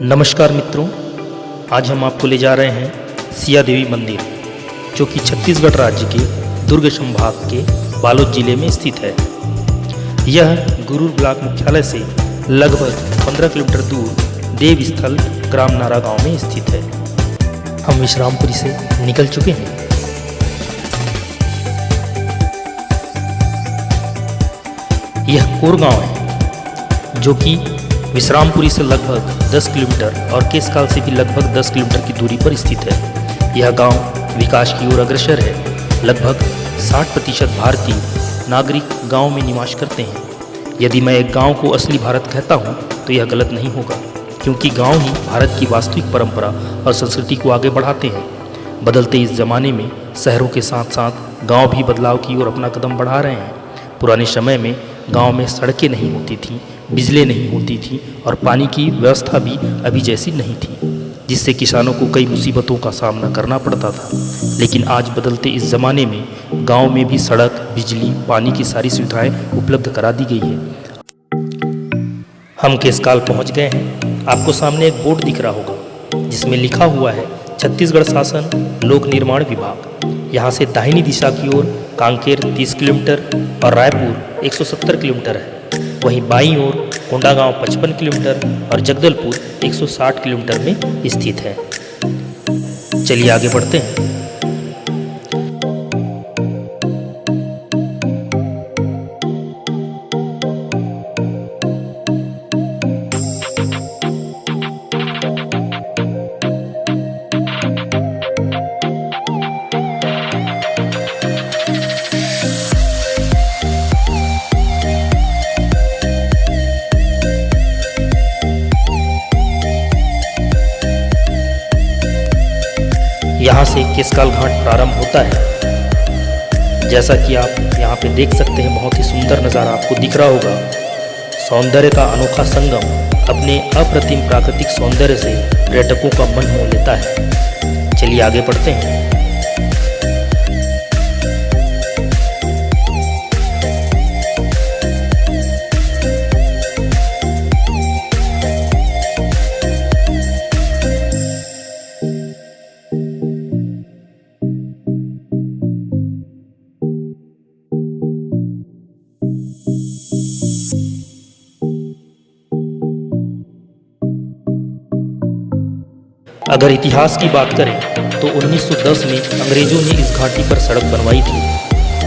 नमस्कार मित्रों, आज हम आपको ले जा रहे हैं सिया देवी मंदिर, जो कि छत्तीसगढ़ राज्य के दुर्ग संभाग के बालोद जिले में स्थित है। यह गुरूर ब्लॉक मुख्यालय से लगभग 15 किलोमीटर दूर देवस्थल ग्राम नारा गांव में स्थित है। हम विश्रामपुरी से निकल चुके हैं। यह कोर गांव है, जो कि विश्रामपुरी से लगभग 10 किलोमीटर और केसकाल से भी लगभग 10 किलोमीटर की दूरी पर स्थित है। यह गांव विकास की ओर अग्रसर है। लगभग 60% भारतीय नागरिक गांव में निवास करते हैं। यदि मैं एक गांव को असली भारत कहता हूं, तो यह गलत नहीं होगा, क्योंकि गांव ही भारत की वास्तविक परंपरा और संस्कृति को आगे बढ़ाते हैं। बदलते इस ज़माने में शहरों के साथ साथ गाँव भी बदलाव की ओर अपना कदम बढ़ा रहे हैं। पुराने समय में गांव में सड़कें नहीं होती थीं, बिजली नहीं होती थी और पानी की व्यवस्था भी अभी जैसी नहीं थी, जिससे किसानों को कई मुसीबतों का सामना करना पड़ता था। लेकिन आज बदलते इस ज़माने में गांव में भी सड़क, बिजली, पानी की सारी सुविधाएं उपलब्ध करा दी गई है। हम केसकाल पहुंच गए हैं। आपको सामने एक बोर्ड दिख रहा होगा, जिसमें लिखा हुआ है छत्तीसगढ़ शासन लोक निर्माण विभाग। यहाँ से दाहिनी दिशा की ओर कांकेर 30 किलोमीटर और रायपुर 170 किलोमीटर है। वहीं बाईं ओर कोंडागांव 55 किलोमीटर और जगदलपुर 160 किलोमीटर में स्थित है। चलिए आगे बढ़ते हैं। यहाँ से केसकाल घाट प्रारंभ होता है। जैसा कि आप यहाँ पे देख सकते हैं, बहुत ही सुंदर नज़ारा आपको दिख रहा होगा। सौंदर्य का अनोखा संगम अपने अप्रतिम प्राकृतिक सौंदर्य से पर्यटकों का मन मोह लेता है। चलिए आगे बढ़ते हैं। अगर इतिहास की बात करें तो 1910 में अंग्रेजों ने इस घाटी पर सड़क बनवाई थी।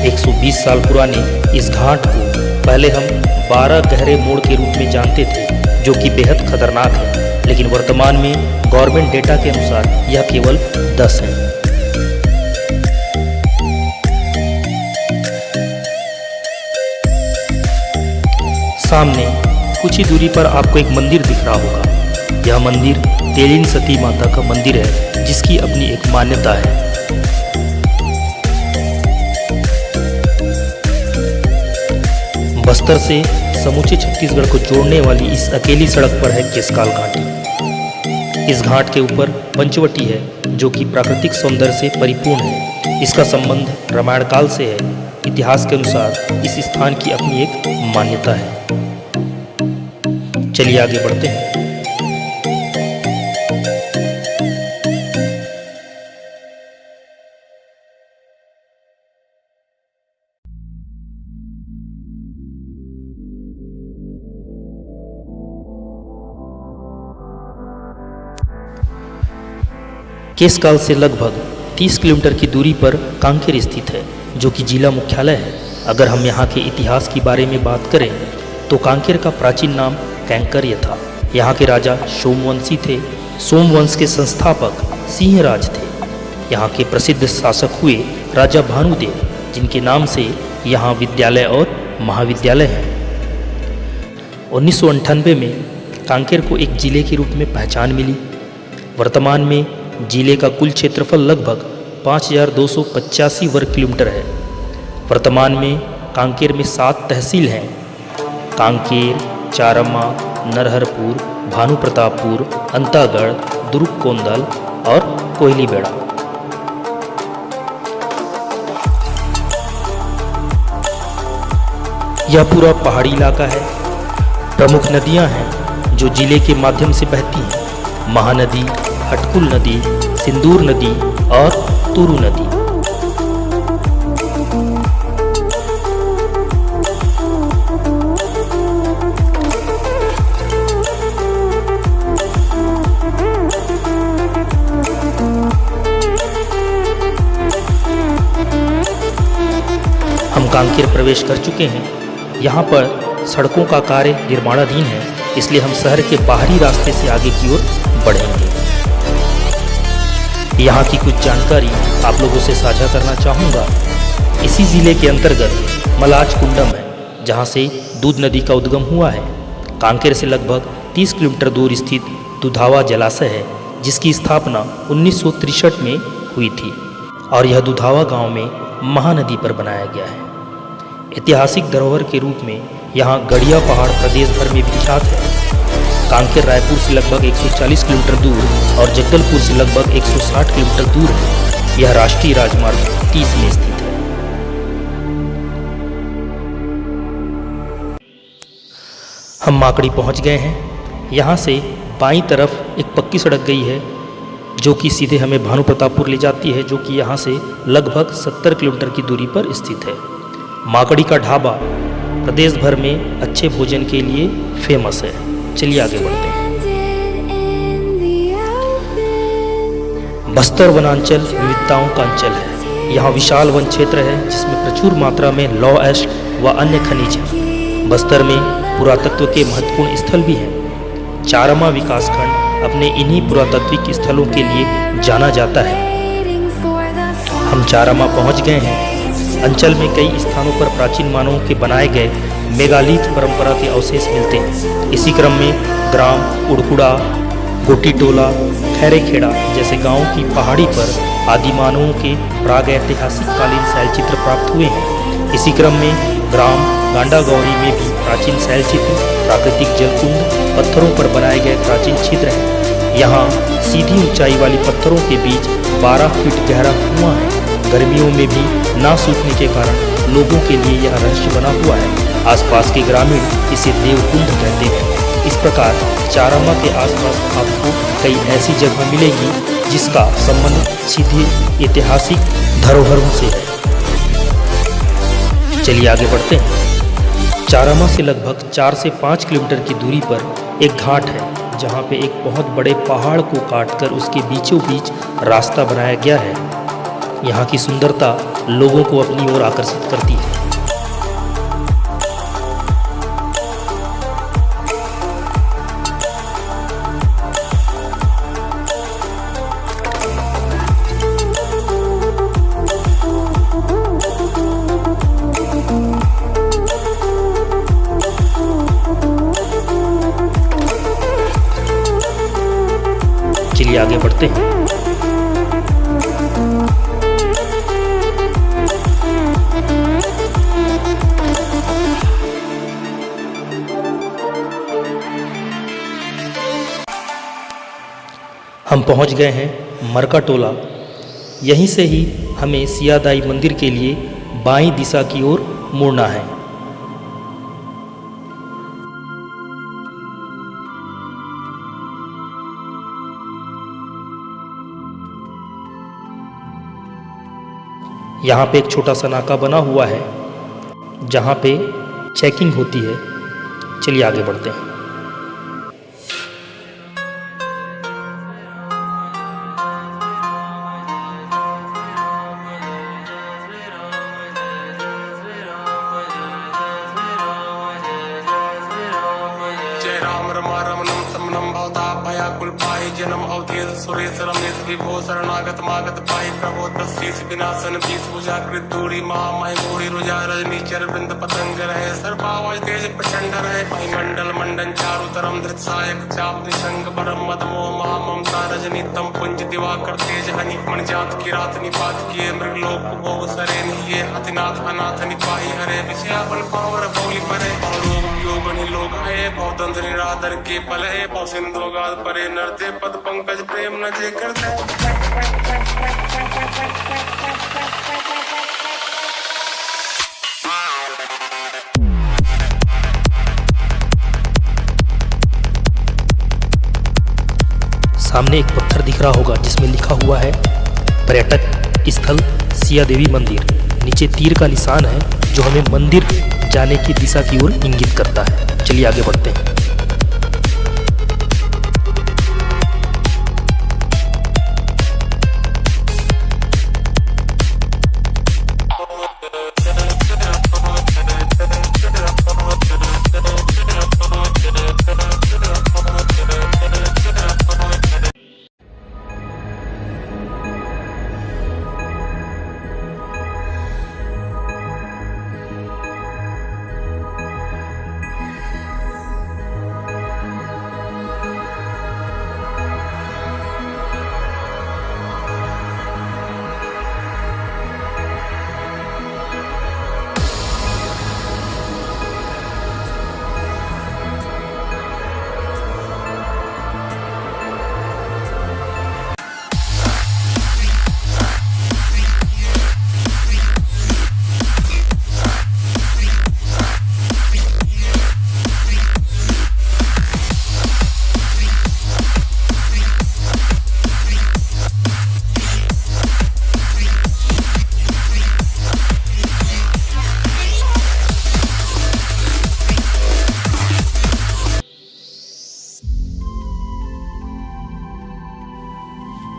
120 साल पुराने इस घाट को पहले हम 12 गहरे मोड़ के रूप में जानते थे, जो कि बेहद खतरनाक है। लेकिन वर्तमान में गवर्नमेंट डेटा के अनुसार यह केवल 10 है। सामने कुछ ही दूरी पर आपको एक मंदिर दिख रहा होगा। यह मंदिर तेलिन सती माता का मंदिर है, जिसकी अपनी एक मान्यता है। बस्तर से समूचे छत्तीसगढ़ को जोड़ने वाली इस अकेली सड़क पर है केसकाल घाटी। इस घाट के ऊपर पंचवटी है, जो कि प्राकृतिक सौंदर्य से परिपूर्ण है। इसका संबंध रामायण काल से है। इतिहास के अनुसार इस स्थान की अपनी एक मान्यता है। चलिए आगे बढ़ते हैं। केसकाल से लगभग 30 किलोमीटर की दूरी पर कांकेर स्थित है, जो कि जिला मुख्यालय है। अगर हम यहाँ के इतिहास के बारे में बात करें तो कांकेर का प्राचीन नाम कैंकर्य था। यहाँ के राजा सोमवंशी थे। सोमवंश के संस्थापक सिंहराज थे। यहाँ के प्रसिद्ध शासक हुए राजा भानुदेव, जिनके नाम से यहाँ विद्यालय और महाविद्यालय हैं। 1998 में कांकेर को एक जिले के रूप में पहचान मिली। वर्तमान में जिले का कुल क्षेत्रफल लगभग 5285 वर्ग किलोमीटर है। वर्तमान में कांकेर में 7 तहसील हैं: कांकेर, चारम्मा, नरहरपुर, भानुप्रतापपुर, अंतागढ़, दुर्ग-कोंदल और कोयलीबेड़ा। यह पूरा पहाड़ी इलाका है। प्रमुख नदियां हैं जो जिले के माध्यम से बहती हैं। महानदी, हटकुल नदी, सिंदूर नदी और तुरु नदी। हम कांकेर प्रवेश कर चुके हैं। यहाँ पर सड़कों का कार्य निर्माणाधीन है, इसलिए हम शहर के बाहरी रास्ते से आगे की ओर बढ़ेंगे। यहाँ की कुछ जानकारी आप लोगों से साझा करना चाहूँगा। इसी ज़िले के अंतर्गत मलाज कुंडम है, जहाँ से दूध नदी का उद्गम हुआ है। कांकेर से लगभग 30 किलोमीटर दूर स्थित दुधावा जलाशय है, जिसकी स्थापना 1963 में हुई थी और यह दुधावा गांव में महानदी पर बनाया गया है। ऐतिहासिक धरोहर के रूप में यहाँ गड़िया पहाड़ प्रदेश भर में विख्यात है। कांकेर रायपुर से लगभग 140 किलोमीटर दूर और जगदलपुर से लगभग 160 किलोमीटर दूर है। यह राष्ट्रीय राजमार्ग 30 में स्थित है। हम माकड़ी पहुँच गए हैं। यहाँ से बाईं तरफ एक पक्की सड़क गई है, जो कि सीधे हमें भानु प्रतापपुर ले जाती है, जो कि यहाँ से लगभग 70 किलोमीटर की दूरी पर स्थित है। माकड़ी का ढाबा प्रदेश भर में अच्छे भोजन के लिए फेमस है। चलिए आगे बढ़ते हैं। बस्तर वनांचल विविधताओं का अंचल है। यहाँ विशाल वन क्षेत्र है, जिसमें प्रचुर मात्रा में लौह अयस्क व अन्य खनिज हैं। बस्तर में पुरातत्व के महत्वपूर्ण स्थल भी हैं। चारामा विकासखंड अपने इन्हीं पुरातात्विक स्थलों के लिए जाना जाता है। हम चारामा पहुँच गए हैं। अंचल में कई स्थानों पर प्राचीन मानवों के बनाए गए मेगालिथ परंपरा के अवशेष मिलते हैं। इसी क्रम में ग्राम उड़कुड़ा, गोटी टोला, खैरेखेड़ा जैसे गांवों की पहाड़ी पर आदि मानवों के प्रागैतिहासिक कालीन शैलचित्र प्राप्त हुए हैं। इसी क्रम में ग्राम गांडा गौरी में भी प्राचीन शैलचित्र, प्राकृतिक जलकुंड, पत्थरों पर बनाए गए प्राचीन छिद्र हैं। यहाँ सीधी ऊंचाई वाली पत्थरों के बीच 12 फीट गहरा कुआं है। गर्मियों में भी ना सूखने के कारण लोगों के लिए यह रहस्य बना हुआ है। आसपास के ग्रामीण इसे देवकुंड कहते हैं। इस प्रकार चारामा के आसपास आपको कई ऐसी जगह मिलेगी जिसका संबंध सीधे ऐतिहासिक धरोहरों से है। चलिए आगे बढ़ते हैं। चारामा से लगभग 4 से 5 किलोमीटर की दूरी पर एक घाट है, जहाँ पे एक बहुत बड़े पहाड़ को काटकर उसके बीचों बीच रास्ता बनाया गया है। यहाँ की सुंदरता लोगों को अपनी ओर आकर्षित करती है। चलिए आगे बढ़ते हैं। हम पहुंच गए हैं मरका टोला। यहीं से ही हमें सियादाई मंदिर के लिए बाईं दिशा की ओर मुड़ना है। यहाँ पे एक छोटा सा नाका बना हुआ है, जहाँ पे चेकिंग होती है। चलिए आगे बढ़ते हैं। जन्म अवधेय सुरेश रमेश विभो शरणागत मागत पाई प्रभो तस्वीर विनाशन बीस भुजा कृत दूरी महामय गौरी रुजा रजनी चर वृंद पतंग रहे सर्पावज तेज प्रचंड रहे मंडल मंडन चारु तरम धृत सहायक चाप निसंग परम मद मोह महाममता रजनी तम पुंज दिवाकर तेज हनि मण जात की रात निपात किए मृगलोक भोग सरे निये अतिनाथ अनाथ निपाही हरे विषयापन पावर भौली परे रोग योग लोग है बहुतंत्र निरादर के पल है बहु सिंधु गाद परे नरते पद पंकज प्रेम न जे करते। सामने एक पत्थर दिख रहा होगा जिसमें लिखा हुआ है पर्यटक स्थल सिया देवी मंदिर। नीचे तीर का निशान है जो हमें मंदिर जाने की दिशा की ओर इंगित करता है। चलिए आगे बढ़ते हैं।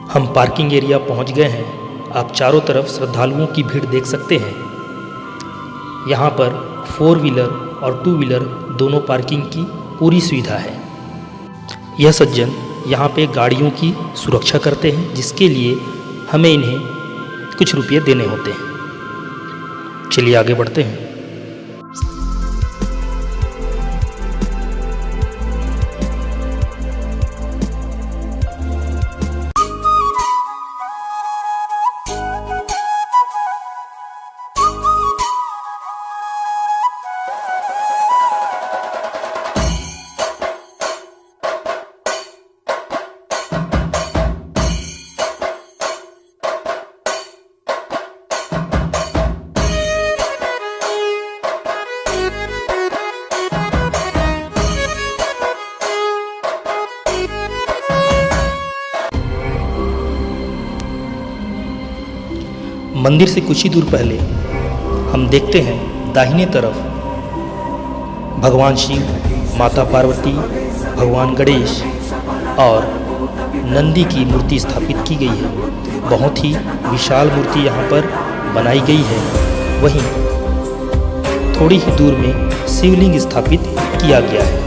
हम पार्किंग एरिया पहुंच गए हैं। आप चारों तरफ श्रद्धालुओं की भीड़ देख सकते हैं। यहाँ पर 4 व्हीलर और 2 व्हीलर दोनों पार्किंग की पूरी सुविधा है। यह सज्जन यहाँ पे गाड़ियों की सुरक्षा करते हैं, जिसके लिए हमें इन्हें कुछ रुपये देने होते हैं। चलिए आगे बढ़ते हैं। मंदिर से कुछ ही दूर पहले हम देखते हैं दाहिने तरफ भगवान शिव, माता पार्वती, भगवान गणेश और नंदी की मूर्ति स्थापित की गई है। बहुत ही विशाल मूर्ति यहाँ पर बनाई गई है। वहीं थोड़ी ही दूर में शिवलिंग स्थापित किया गया है,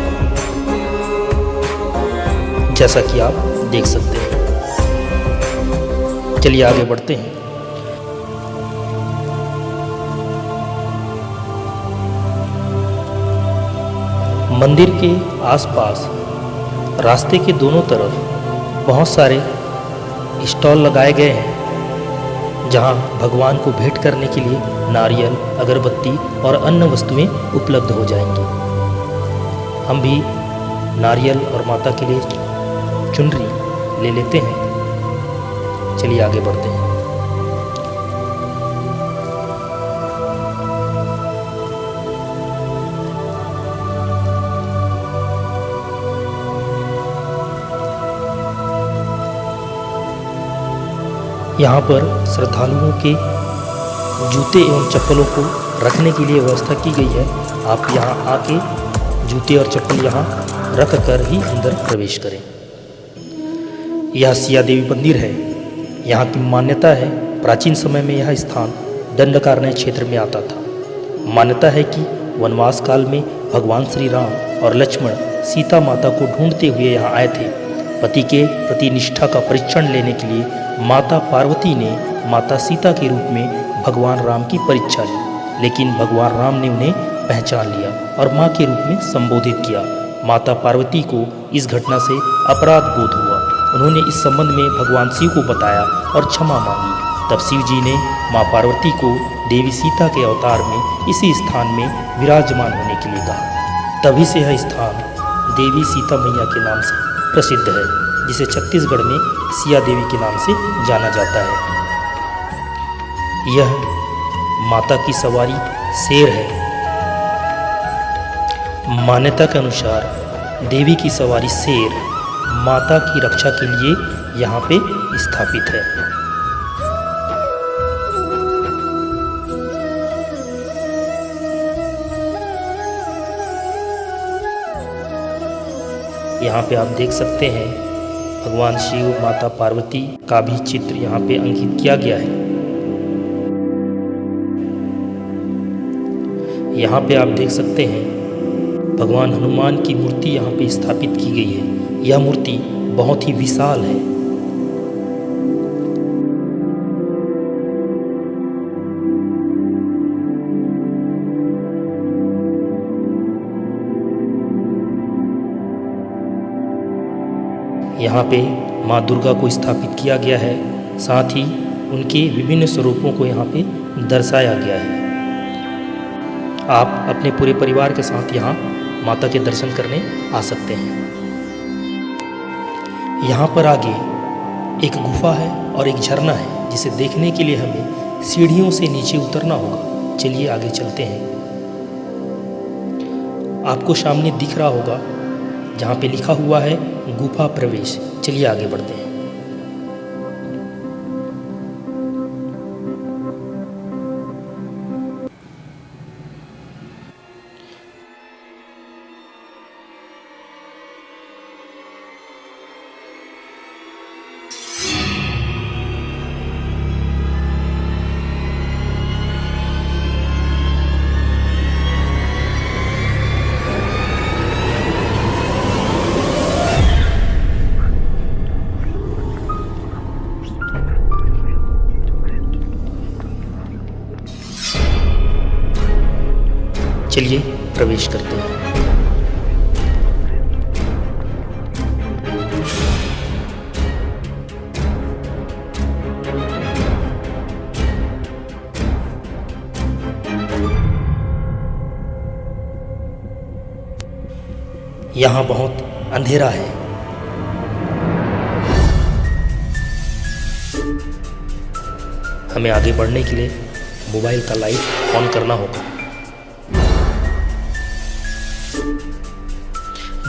जैसा कि आप देख सकते हैं। चलिए आगे बढ़ते हैं। मंदिर के आसपास रास्ते के दोनों तरफ बहुत सारे स्टॉल लगाए गए हैं, जहां भगवान को भेंट करने के लिए नारियल, अगरबत्ती और अन्य वस्तुएं उपलब्ध हो जाएंगी। हम भी नारियल और माता के लिए चुनरी ले लेते हैं। चलिए आगे बढ़ते हैं। यहाँ पर श्रद्धालुओं के जूते एवं चप्पलों को रखने के लिए व्यवस्था की गई है। आप यहाँ आके जूते और चप्पल यहाँ रख कर ही अंदर प्रवेश करें। यह सिया देवी मंदिर है। यहाँ की मान्यता है, प्राचीन समय में यह स्थान दंडकारण्य क्षेत्र में आता था। मान्यता है कि वनवास काल में भगवान श्री राम और लक्ष्मण सीता माता को ढूंढते हुए यहाँ आए थे। पति के प्रति निष्ठा का परीक्षण लेने के लिए माता पार्वती ने माता सीता के रूप में भगवान राम की परीक्षा ली, लेकिन भगवान राम ने उन्हें पहचान लिया और माँ के रूप में संबोधित किया। माता पार्वती को इस घटना से अपराध बोध हुआ। उन्होंने इस संबंध में भगवान शिव को बताया और क्षमा मांगी। तब शिव जी ने माँ पार्वती को देवी सीता के अवतार में इसी स्थान में विराजमान होने के लिए कहा। तभी से यह स्थान देवी सीता मैया के नाम से प्रसिद्ध है, जिसे छत्तीसगढ़ में सिया देवी के नाम से जाना जाता है। यह माता की सवारी शेर है। मान्यता के अनुसार देवी की सवारी शेर माता की रक्षा के लिए यहाँ पे स्थापित है। यहाँ पे आप देख सकते हैं भगवान शिव, माता पार्वती का भी चित्र यहाँ पे अंकित किया गया है। यहाँ पे आप देख सकते हैं भगवान हनुमान की मूर्ति यहाँ पे स्थापित की गई है। यह मूर्ति बहुत ही विशाल है। यहाँ पे माँ दुर्गा को स्थापित किया गया है, साथ ही उनके विभिन्न स्वरूपों को यहाँ पे दर्शाया गया है। आप अपने पूरे परिवार के साथ यहाँ माता के दर्शन करने आ सकते हैं। यहाँ पर आगे एक गुफा है और एक झरना है, जिसे देखने के लिए हमें सीढ़ियों से नीचे उतरना होगा। चलिए आगे चलते हैं। आपको सामने दिख रहा होगा जहाँ पे लिखा हुआ है गुफा प्रवेश। चलिए आगे बढ़ते हैं। चलिए प्रवेश करते हैं। यहाँ बहुत अंधेरा है। हमें आगे बढ़ने के लिए मोबाइल का लाइट ऑन करना होगा।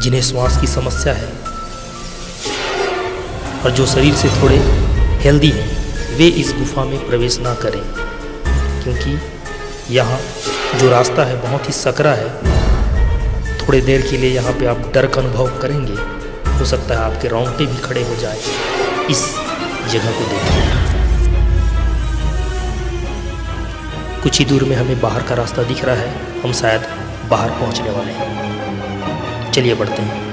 जिन्हें श्वास की समस्या है और जो शरीर से थोड़े हेल्दी हैं, वे इस गुफा में प्रवेश ना करें, क्योंकि यहाँ जो रास्ता है बहुत ही सकरा है। थोड़ी देर के लिए यहाँ पे आप डर का अनुभव करेंगे। हो सकता है आपके रोंगटे भी खड़े हो जाए इस जगह को देखकर। कुछ ही दूर में हमें बाहर का रास्ता दिख रहा है। हम शायद बाहर पहुँचने वाले हैं। चलिए बढ़ते हैं।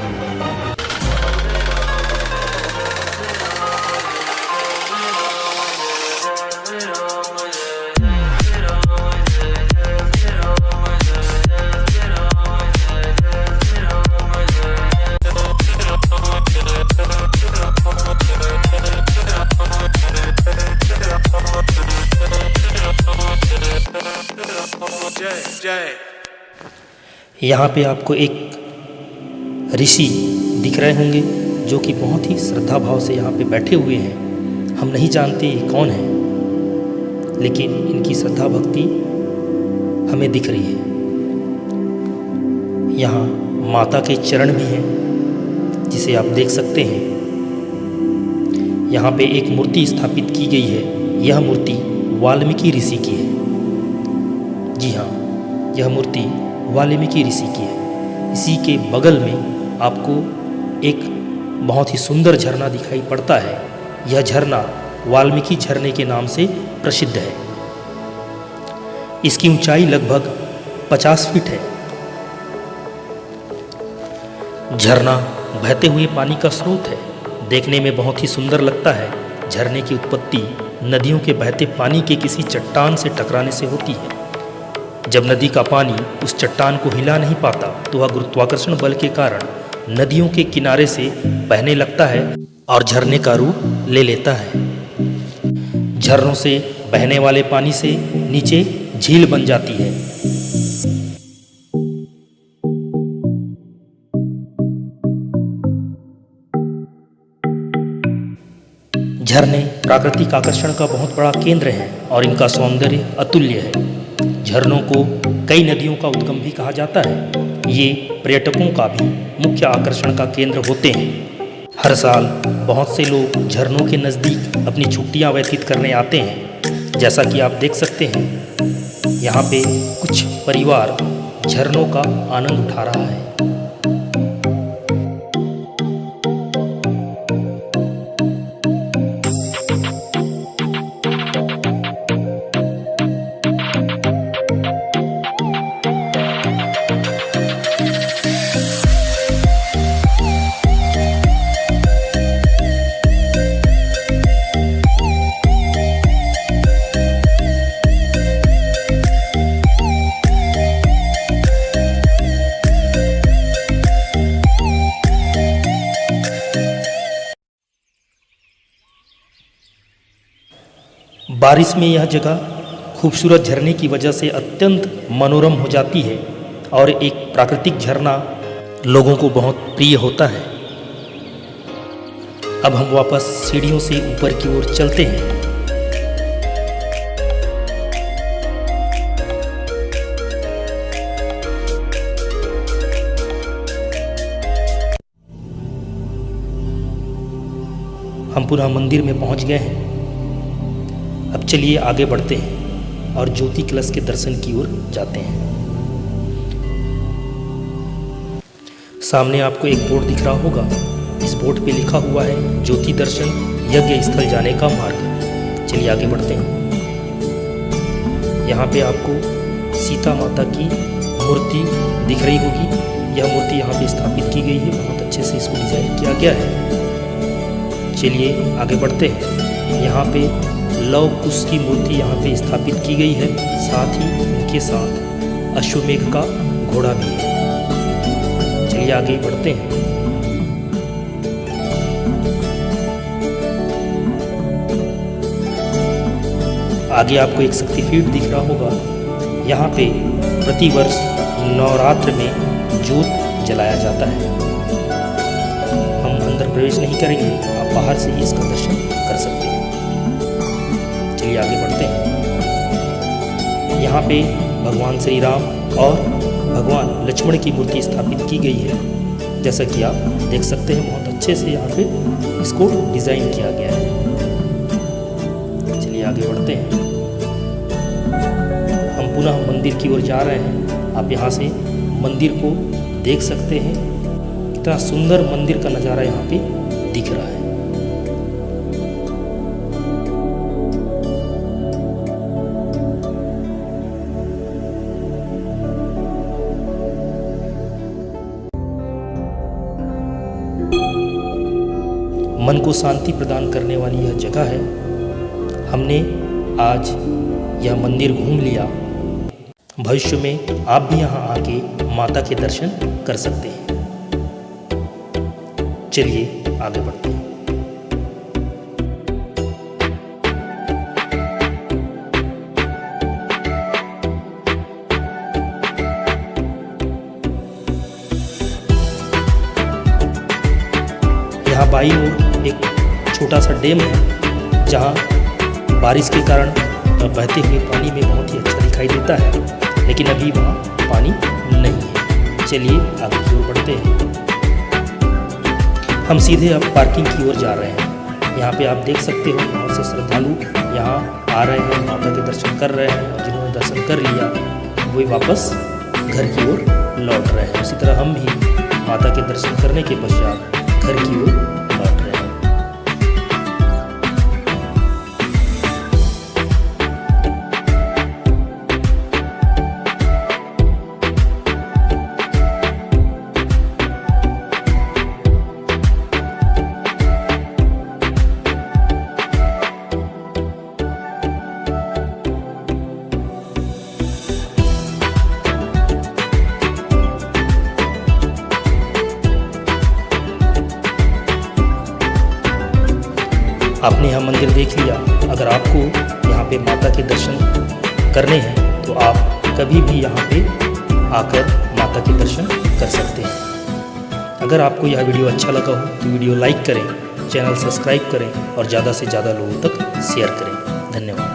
यहाँ पे आपको एक ऋषि दिख रहे होंगे, जो कि बहुत ही श्रद्धा भाव से यहाँ पे बैठे हुए हैं। हम नहीं जानते ये कौन है, लेकिन इनकी श्रद्धा भक्ति हमें दिख रही है। यहाँ माता के चरण भी हैं, जिसे आप देख सकते हैं। यहाँ पे एक मूर्ति स्थापित की गई है। यह मूर्ति वाल्मीकि ऋषि की है। जी हाँ, यह मूर्ति वाल्मीकि ऋषि की है। इसी के बगल में आपको एक बहुत ही सुंदर झरना दिखाई पड़ता है। यह झरना वाल्मीकि झरने के नाम से प्रसिद्ध है। इसकी ऊंचाई लगभग 50 फीट है। झरना बहते हुए पानी का स्रोत है। देखने में बहुत ही सुंदर लगता है। झरने की उत्पत्ति नदियों के बहते पानी के किसी चट्टान से टकराने से होती है। जब नदी का पानी उस चट्टान को हिला नहीं पाता, तो वह गुरुत्वाकर्षण बल के कारण नदियों के किनारे से बहने लगता है और झरने का रूप ले लेता है। झरनों से बहने वाले पानी से नीचे झील बन जाती है। झरने प्राकृतिक आकर्षण का बहुत बड़ा केंद्र है और इनका सौंदर्य अतुल्य है। झरनों को कई नदियों का उद्गम भी कहा जाता है। ये पर्यटकों का भी मुख्य आकर्षण का केंद्र होते हैं। हर साल बहुत से लोग झरनों के नज़दीक अपनी छुट्टियां व्यतीत करने आते हैं। जैसा कि आप देख सकते हैं, यहाँ पे कुछ परिवार झरनों का आनंद उठा रहा है। बारिश में यह जगह खूबसूरत झरने की वजह से अत्यंत मनोरम हो जाती है और एक प्राकृतिक झरना लोगों को बहुत प्रिय होता है। अब हम वापस सीढ़ियों से ऊपर की ओर चलते हैं। हम पुनः मंदिर में पहुंच गए हैं। अब चलिए आगे बढ़ते हैं और ज्योति कलश के दर्शन की ओर जाते हैं। सामने आपको एक बोर्ड दिख रहा होगा। इस बोर्ड पे लिखा हुआ है ज्योति दर्शन यज्ञ स्थल जाने का मार्ग। चलिए आगे बढ़ते हैं। यहाँ पे आपको सीता माता की मूर्ति दिख रही होगी। यह मूर्ति यहाँ पे स्थापित की गई है। बहुत अच्छे से इसको डिजाइन किया गया है। चलिए आगे बढ़ते हैं। यहाँ पे लव कुश की मूर्ति यहाँ पे स्थापित की गई है। साथ ही उनके साथ अश्वमेघ का घोड़ा भी है। चलिए आगे बढ़ते हैं। आगे आपको एक शक्तिपीठ दिख रहा होगा। यहाँ पे प्रतिवर्ष नवरात्र में जोत जलाया जाता है। हम अंदर प्रवेश नहीं करेंगे, आप बाहर से ही इसका दर्शन कर सकते हैं। चलिए आगे बढ़ते हैं। यहाँ पे भगवान श्री राम और भगवान लक्ष्मण की मूर्ति स्थापित की गई है। जैसा कि आप देख सकते हैं, बहुत अच्छे से यहाँ पे इसको डिजाइन किया गया है। चलिए आगे बढ़ते हैं। हम पुनः मंदिर की ओर जा रहे हैं। आप यहाँ से मंदिर को देख सकते हैं। कितना सुंदर मंदिर का नज़ारा यहाँ पे दिख रहा है। मन को शांति प्रदान करने वाली यह जगह है। हमने आज यह मंदिर घूम लिया। भविष्य में आप भी यहाँ आके माता के दर्शन कर सकते हैं। चलिए आगे बढ़ते हैं। यहाँ बाईं ओर एक छोटा सा डैम है, जहाँ बारिश के कारण बहते हुए पानी में बहुत ही अच्छा दिखाई देता है, लेकिन अभी वहाँ पानी नहीं है। चलिए आगे की ओर बढ़ते हैं। हम सीधे अब पार्किंग की ओर जा रहे हैं। यहाँ पे आप देख सकते हो बहुत से श्रद्धालु यहाँ आ रहे हैं, माता के दर्शन कर रहे हैं। जिन्होंने दर्शन कर लिया वे वापस घर की ओर लौट रहे हैं। उसी तरह हम भी माता के दर्शन करने के पश्चात घर की ओर लौट रहे हैं। आपने यह मंदिर देख लिया। अगर आपको यहाँ पे माता के दर्शन करने हैं तो आप कभी भी यहाँ पे आकर माता के दर्शन कर सकते हैं। अगर आपको यह वीडियो अच्छा लगा हो तो वीडियो लाइक करें, चैनल सब्सक्राइब करें और ज़्यादा से ज़्यादा लोगों तक शेयर करें। धन्यवाद।